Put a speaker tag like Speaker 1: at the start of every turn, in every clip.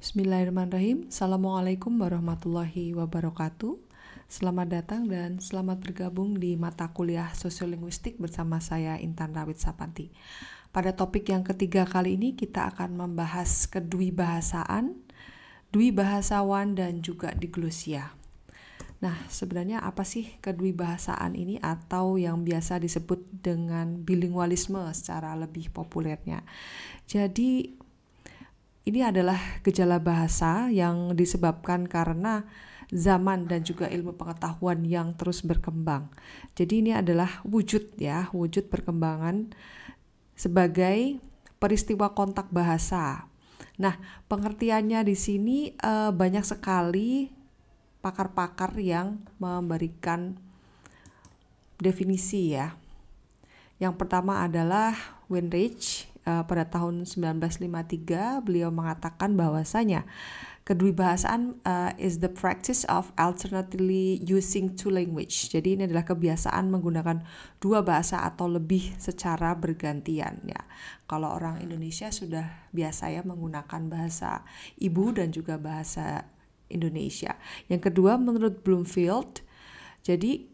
Speaker 1: Bismillahirrahmanirrahim. Assalamualaikum warahmatullahi wabarakatuh. Selamat datang dan selamat bergabung di mata kuliah Sosiolinguistik bersama saya Intan Rawit Sapanti. Pada topik yang ketiga kali ini kita akan membahas kedwibahasaan, dwibahasawan dan juga diglosia. Nah, sebenarnya apa sih kedwibahasaan ini atau yang biasa disebut dengan bilingualisme secara lebih populernya? Jadi ini adalah gejala bahasa yang disebabkan karena zaman dan juga ilmu pengetahuan yang terus berkembang. Jadi ini adalah wujud perkembangan sebagai peristiwa kontak bahasa. Nah, pengertiannya di sini banyak sekali pakar-pakar yang memberikan definisi ya. Yang pertama adalah Weinreich. Pada tahun 1953 beliau mengatakan bahwasanya kedwibahasaan is the practice of alternately using two language. Jadi ini adalah kebiasaan menggunakan dua bahasa atau lebih secara bergantian ya. Kalau orang Indonesia sudah biasa ya menggunakan bahasa ibu dan juga bahasa Indonesia. Yang kedua menurut Bloomfield, jadi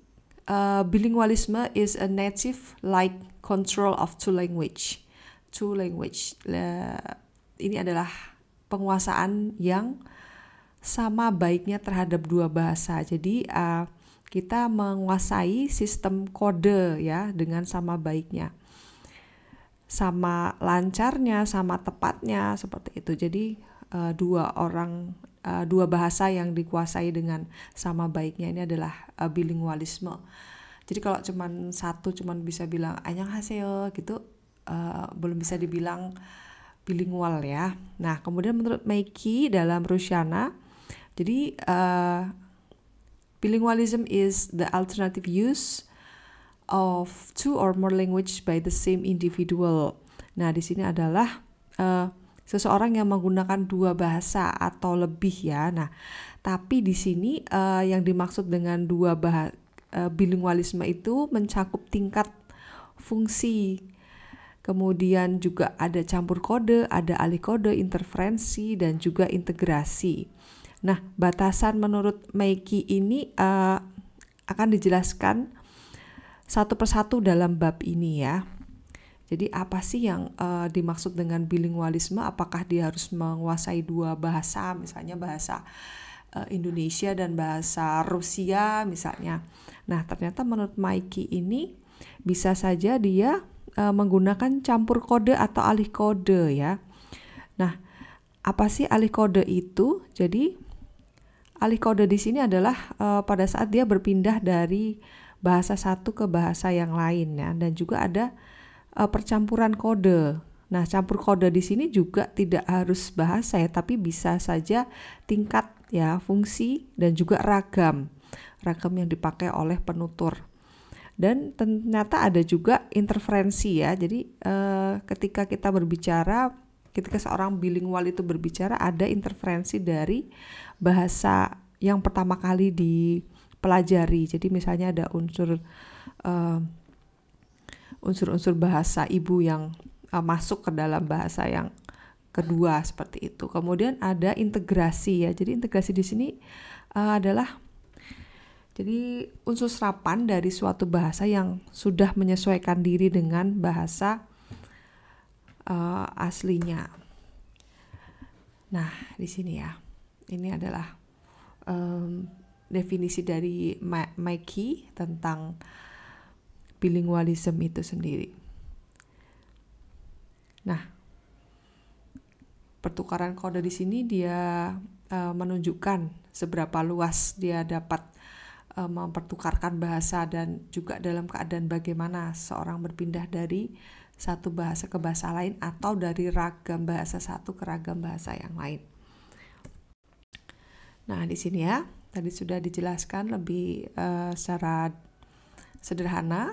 Speaker 1: bilingualisme is a native like control of two language. Ini adalah penguasaan yang sama baiknya terhadap dua bahasa. Jadi kita menguasai sistem kode ya dengan sama baiknya, sama lancarnya, sama tepatnya seperti itu. Jadi dua bahasa yang dikuasai dengan sama baiknya ini adalah bilingualisme. Jadi kalau cuman bisa bilang annyeonghaseyo gitu, belum bisa dibilang bilingual ya. Nah, kemudian menurut Meiki dalam Rusiana, jadi bilingualism is the alternative use of two or more language by the same individual. Nah, di sini adalah seseorang yang menggunakan dua bahasa atau lebih ya. Nah, tapi di sini yang dimaksud dengan bilingualisme itu mencakup tingkat fungsi. Kemudian juga ada campur kode, ada alih kode, interferensi, dan juga integrasi. Nah, batasan menurut Meiki ini akan dijelaskan satu persatu dalam bab ini ya. Jadi apa sih yang dimaksud dengan bilingualisme? Apakah dia harus menguasai dua bahasa, misalnya bahasa Indonesia dan bahasa Rusia misalnya. Nah, ternyata menurut Meiki ini bisa saja dia menggunakan campur kode atau alih kode ya. Nah, apa sih alih kode itu? Jadi alih kode di sini adalah pada saat dia berpindah dari bahasa satu ke bahasa yang lain ya, dan juga ada percampuran kode. Nah, campur kode di sini juga tidak harus bahasa ya, tapi bisa saja tingkat ya, fungsi dan juga ragam yang dipakai oleh penutur. Dan ternyata ada juga interferensi ya. Jadi ketika seorang bilingual itu berbicara, ada interferensi dari bahasa yang pertama kali dipelajari. Jadi misalnya ada unsur-unsur bahasa ibu yang masuk ke dalam bahasa yang kedua seperti itu. Kemudian ada integrasi ya. Jadi integrasi di sini adalah jadi unsur serapan dari suatu bahasa yang sudah menyesuaikan diri dengan bahasa aslinya. Nah, di sini ya, ini adalah definisi dari Meiki tentang bilingualisme itu sendiri. Nah, pertukaran kode di sini dia menunjukkan seberapa luas dia dapat mempertukarkan bahasa dan juga dalam keadaan bagaimana seorang berpindah dari satu bahasa ke bahasa lain atau dari ragam bahasa satu ke ragam bahasa yang lain. Nah, di sini ya, tadi sudah dijelaskan lebih secara sederhana.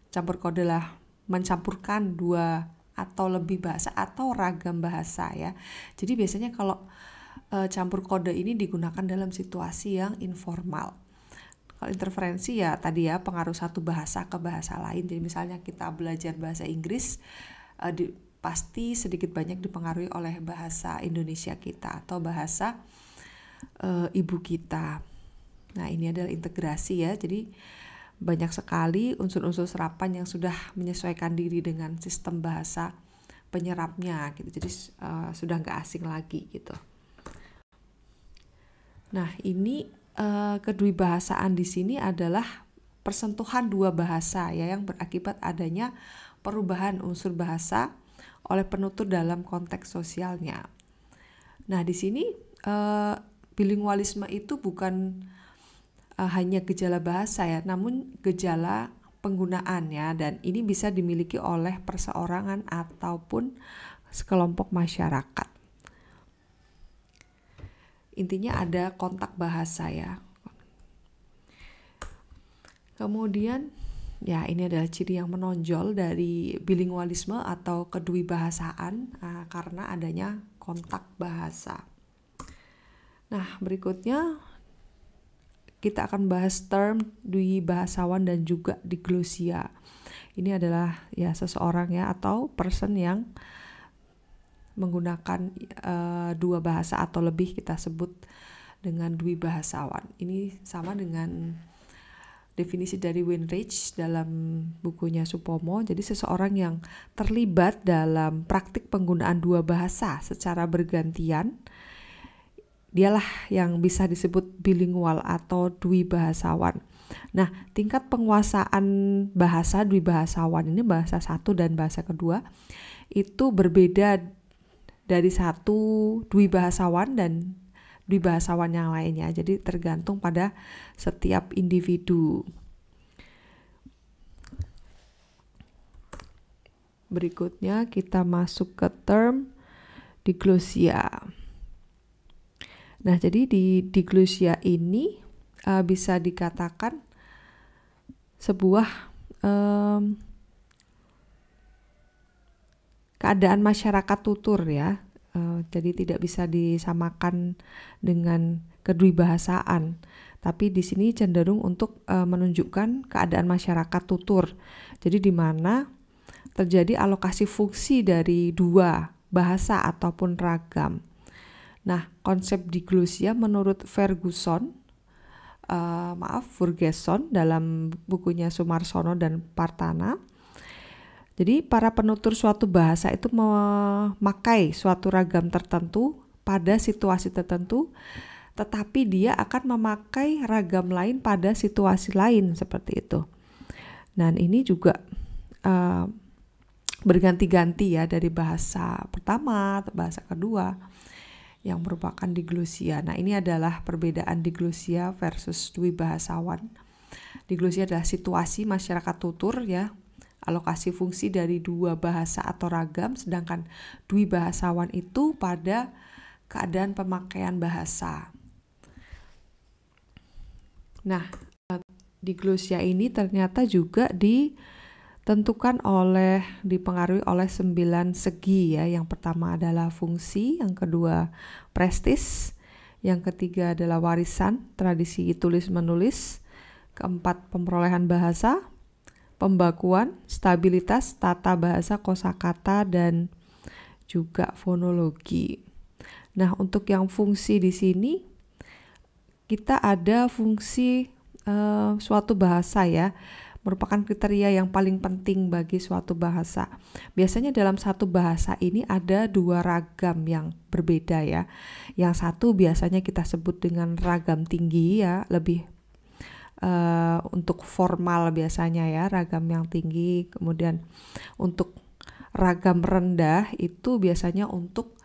Speaker 1: Campur kode lah mencampurkan dua atau lebih bahasa atau ragam bahasa ya. Jadi biasanya kalau campur kode ini digunakan dalam situasi yang informal. Kalau interferensi ya tadi ya, pengaruh satu bahasa ke bahasa lain. Jadi misalnya kita belajar bahasa Inggris, pasti sedikit banyak dipengaruhi oleh bahasa Indonesia kita atau bahasa ibu kita. Nah, ini adalah integrasi ya, jadi banyak sekali unsur-unsur serapan yang sudah menyesuaikan diri dengan sistem bahasa penyerapnya gitu, jadi sudah nggak asing lagi gitu. Nah, ini kedwibahasaan di sini adalah persentuhan dua bahasa ya yang berakibat adanya perubahan unsur bahasa oleh penutur dalam konteks sosialnya. Nah, di sini bilingualisme itu bukan hanya gejala bahasa ya, namun gejala penggunaan ya, dan ini bisa dimiliki oleh perseorangan ataupun sekelompok masyarakat. Intinya ada kontak bahasa ya. Kemudian ya, ini adalah ciri yang menonjol dari bilingualisme atau kedwibahasaan karena adanya kontak bahasa. Nah, berikutnya kita akan bahas term dwibahasawan dan juga diglosia. Ini adalah ya seseorang ya atau person yang menggunakan dua bahasa atau lebih, kita sebut dengan dwibahasawan. Ini sama dengan definisi dari Winrich dalam bukunya Supomo. Jadi seseorang yang terlibat dalam praktik penggunaan dua bahasa secara bergantian, dialah yang bisa disebut bilingual atau dwibahasawan. Nah, tingkat penguasaan bahasa dwibahasawan ini, bahasa satu dan bahasa kedua, itu berbeda dari satu dwibahasawan dan dwibahasawan yang lainnya. Jadi tergantung pada setiap individu. Berikutnya kita masuk ke term diglosia. Nah, jadi di diglosia ini bisa dikatakan sebuah keadaan masyarakat tutur ya. Jadi tidak bisa disamakan dengan kedwibahasaan, tapi di sini cenderung untuk menunjukkan keadaan masyarakat tutur. Jadi di mana terjadi alokasi fungsi dari dua bahasa ataupun ragam. Nah, konsep diglosia menurut Ferguson dalam bukunya Sumarsono dan Partana. Jadi para penutur suatu bahasa itu memakai suatu ragam tertentu pada situasi tertentu, tetapi dia akan memakai ragam lain pada situasi lain seperti itu. Dan ini juga berganti-ganti ya dari bahasa pertama atau bahasa kedua yang merupakan diglosia. Nah, ini adalah perbedaan diglosia versus dwibahasawan. Diglosia adalah situasi masyarakat tutur ya, alokasi fungsi dari dua bahasa atau ragam, sedangkan dwibahasawan itu pada keadaan pemakaian bahasa. Nah, diglosia ini ternyata juga dipengaruhi oleh 9 segi ya. Yang pertama adalah fungsi, yang kedua prestis, yang ketiga adalah warisan, tradisi tulis menulis, keempat pemrolehan bahasa, pembakuan, stabilitas, tata bahasa, kosakata, dan juga fonologi. Nah, untuk yang fungsi di sini kita ada fungsi suatu bahasa ya, merupakan kriteria yang paling penting bagi suatu bahasa. Biasanya dalam satu bahasa ini ada dua ragam yang berbeda ya. Yang satu biasanya kita sebut dengan ragam tinggi ya, lebih untuk formal biasanya ya, ragam yang tinggi. Kemudian untuk ragam rendah itu biasanya untuk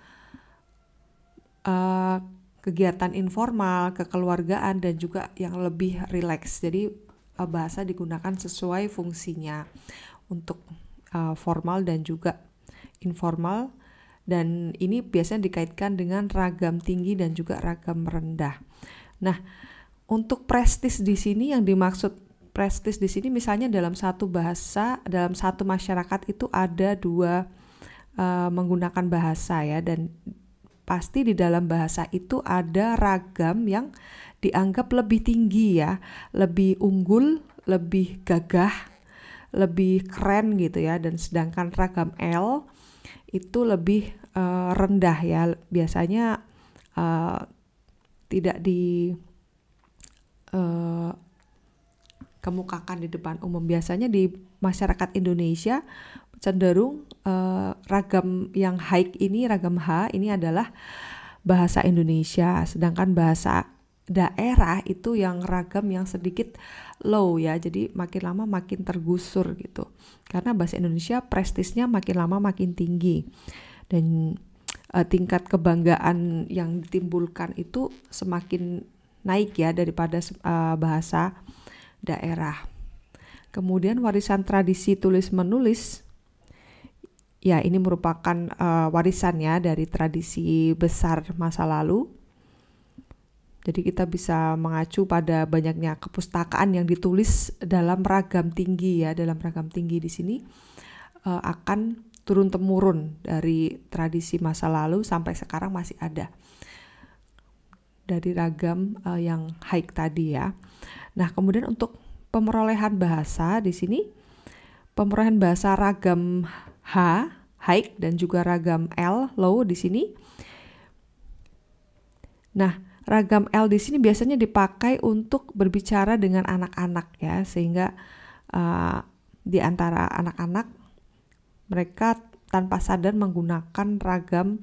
Speaker 1: kegiatan informal, kekeluargaan, dan juga yang lebih rileks. Jadi bahasa digunakan sesuai fungsinya untuk formal dan juga informal, dan ini biasanya dikaitkan dengan ragam tinggi dan juga ragam rendah. Nah, untuk prestis di sini, yang dimaksud prestis di sini misalnya dalam satu bahasa, dalam satu masyarakat itu ada dua menggunakan bahasa ya, dan pasti di dalam bahasa itu ada ragam yang dianggap lebih tinggi ya, lebih unggul, lebih gagah, lebih keren gitu ya. Dan sedangkan ragam L itu lebih rendah ya, biasanya tidak dikemukakan di depan umum. Biasanya di masyarakat Indonesia cenderung ragam yang high ini, ragam H ini adalah bahasa Indonesia, sedangkan bahasa daerah itu yang ragam yang sedikit low ya, jadi makin lama makin tergusur gitu, karena bahasa Indonesia prestisnya makin lama makin tinggi, dan tingkat kebanggaan yang ditimbulkan itu semakin naik ya daripada bahasa daerah. Kemudian warisan tradisi tulis menulis, ya ini merupakan warisannya dari tradisi besar masa lalu. Jadi kita bisa mengacu pada banyaknya kepustakaan yang ditulis dalam ragam tinggi ya, dalam ragam tinggi di sini akan turun temurun dari tradisi masa lalu sampai sekarang masih ada dari ragam yang high tadi ya. Nah, kemudian untuk pemerolehan bahasa di sini, pemerolehan bahasa ragam H high dan juga ragam L low di sini. Nah, ragam L di sini biasanya dipakai untuk berbicara dengan anak-anak ya, sehingga di antara anak-anak mereka tanpa sadar menggunakan ragam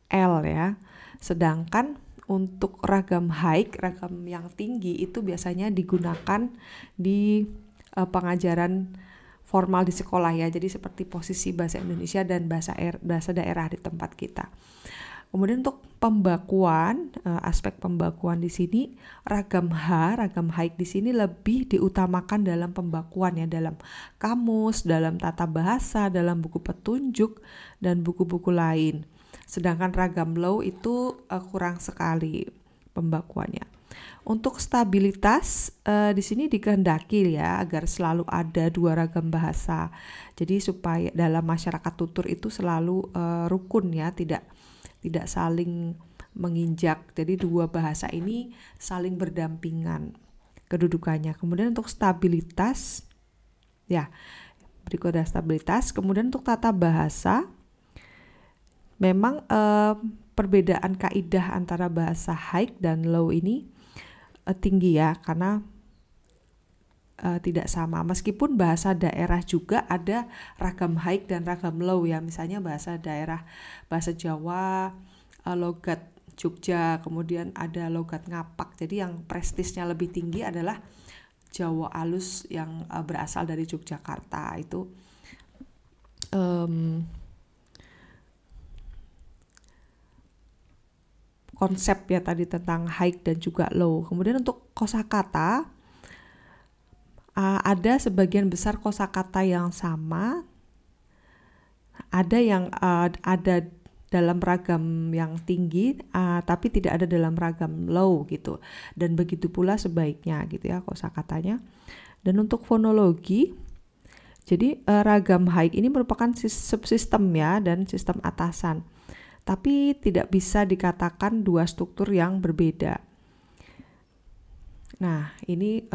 Speaker 1: L ya. Sedangkan untuk ragam high, ragam yang tinggi itu biasanya digunakan di pengajaran formal di sekolah ya. Jadi seperti posisi bahasa Indonesia dan bahasa daerah di tempat kita. Kemudian untuk pembakuan, aspek pembakuan di sini ragam H, ragam high di sini lebih diutamakan dalam pembakuan ya, dalam kamus, dalam tata bahasa, dalam buku petunjuk dan buku-buku lain. Sedangkan ragam low itu kurang sekali pembakuannya. Untuk stabilitas di sini dikehendaki ya agar selalu ada dua ragam bahasa. Jadi supaya dalam masyarakat tutur itu selalu rukun ya, tidak saling menginjak. Jadi dua bahasa ini saling berdampingan kedudukannya. Kemudian untuk stabilitas, ya berikut ada stabilitas. Kemudian untuk tata bahasa, memang perbedaan kaidah antara bahasa high dan low ini tinggi ya, karena tidak sama. Meskipun bahasa daerah juga ada ragam high dan ragam low ya. Misalnya bahasa daerah, bahasa Jawa, logat Jogja, kemudian ada logat Ngapak. Jadi yang prestisnya lebih tinggi adalah Jawa alus yang berasal dari Yogyakarta. Itu konsep ya tadi tentang high dan juga low. Kemudian untuk kosakata, ada sebagian besar kosakata yang sama, ada yang ada dalam ragam yang tinggi, tapi tidak ada dalam ragam low gitu. Dan begitu pula sebaiknya gitu ya kosakatanya. Dan untuk fonologi, jadi ragam high ini merupakan subsistem ya dan sistem atasan. Tapi tidak bisa dikatakan dua struktur yang berbeda. Nah, ini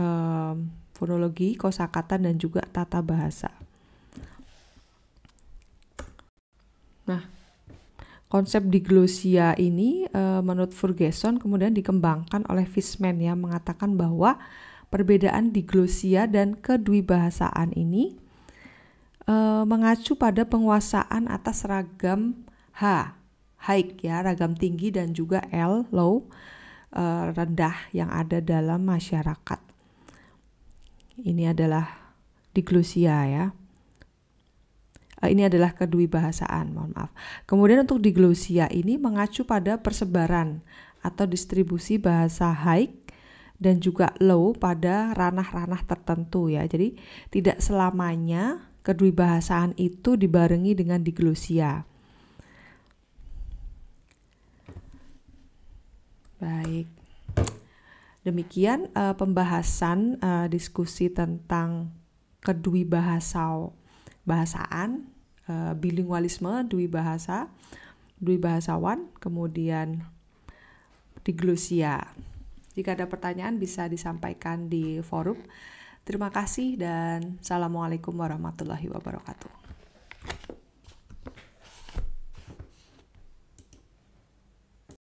Speaker 1: fonologi, kosakata, dan juga tata bahasa. Nah, konsep diglosia ini menurut Ferguson kemudian dikembangkan oleh Fishman ya, mengatakan bahwa perbedaan diglosia dan kedwibahasaan ini mengacu pada penguasaan atas ragam H, high ya, ragam tinggi, dan juga L, low, rendah yang ada dalam masyarakat. Ini adalah diglosia ya. Ini adalah kedwibahasaan, mohon maaf. Kemudian untuk diglosia ini mengacu pada persebaran atau distribusi bahasa high dan juga low pada ranah-ranah tertentu ya. Jadi tidak selamanya kedwibahasaan itu dibarengi dengan diglosia. Baik. Demikian pembahasan diskusi tentang kedwibahasaan, bilingualisme, dwibahasawan, kemudian diglosia. Jika ada pertanyaan bisa disampaikan di forum. Terima kasih dan Assalamualaikum warahmatullahi wabarakatuh.